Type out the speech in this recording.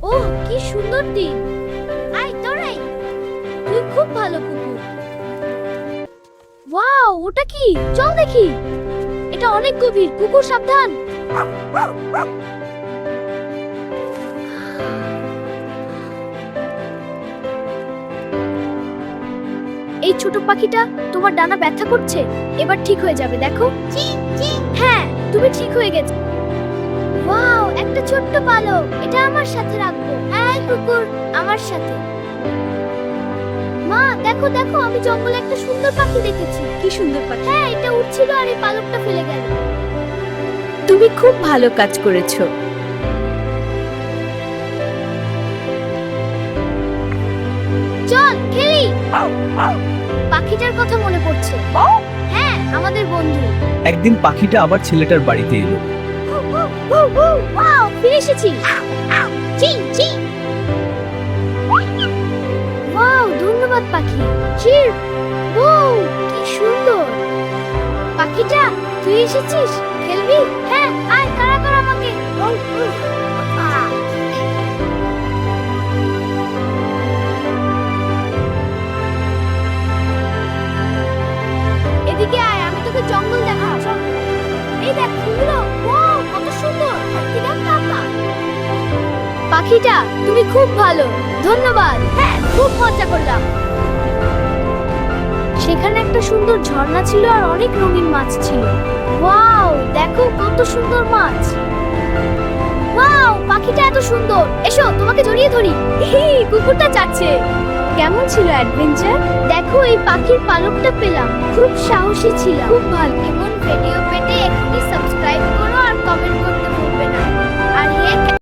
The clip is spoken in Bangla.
ওহ, কি সুন্দর দিন। আয় তোরাই, তুই খুব ভালো কুকুর। ওয়াও, ওটা কি? চল দেখি। এটা অনেক গভীর, কুকুর সাবধান। এই ছোট পাখিটা, তোমার ডানা ব্যথা করছে। এবার ঠিক হয়ে যাবে, দেখো। হ্যাঁ, তুমি ঠিক হয়ে গেছে। ওয়াও, একটা ছোট্ট পালক। এটা আমার সাথে রাখবো। এই কুকুর, আমার সাথে। মা, দেখো দেখো, আমি জঙ্গলে একটা সুন্দর পাখি দেখেছি। কি সুন্দর পাখি। হ্যাঁ, এটা উড়ছিল আর এই পালকটা ফেলে গেল। তুমি খুব ভালো কাজ করেছো। চল খেলি। পাখিটার কথা মনে পড়ছে। হ্যাঁ, আমাদের বন্ধু। একদিন পাখিটা আবার ছেলেটার বাড়িতে এলো। ওয়াও, ফিরে এসেছি। ওয়াও, ধন্যবাদ পাখি। চির। ও, কি সুন্দর। পাখিটা, তুই এসেছিস? খেলবি? হ্যাঁ, আয়, তাড়া কর আমাকে। এদিকে আয়, আমি তোকে জঙ্গল দেখাবো। এই দেখ ফুলগুলো। ওয়াও, কত সুন্দর। কি দেখ কাকা। পাখিটা, তুমি খুব ভালো। ধন্যবাদ। হ্যাঁ, খুব মজা করলাম। সেখানে একটা সুন্দর ঝর্ণা ছিল আর অনেক রঙিন মাছ ছিল। ওয়াও, দেখো কত সুন্দর মাছ। ওয়াও, পাখিটা এত সুন্দর। এসো, তোমাকে জড়িয়ে ধরি। কুকুরটা যাচ্ছে। কেমন ছিল অ্যাডভেঞ্চার? দেখো, এই পাখির পালকটা পেলাম। খুব সাহসী ছিল। খুব ভালো। এমন ভিডিও পেতে এখনই সাবস্ক্রাইব করো আর কমেন্ট করো।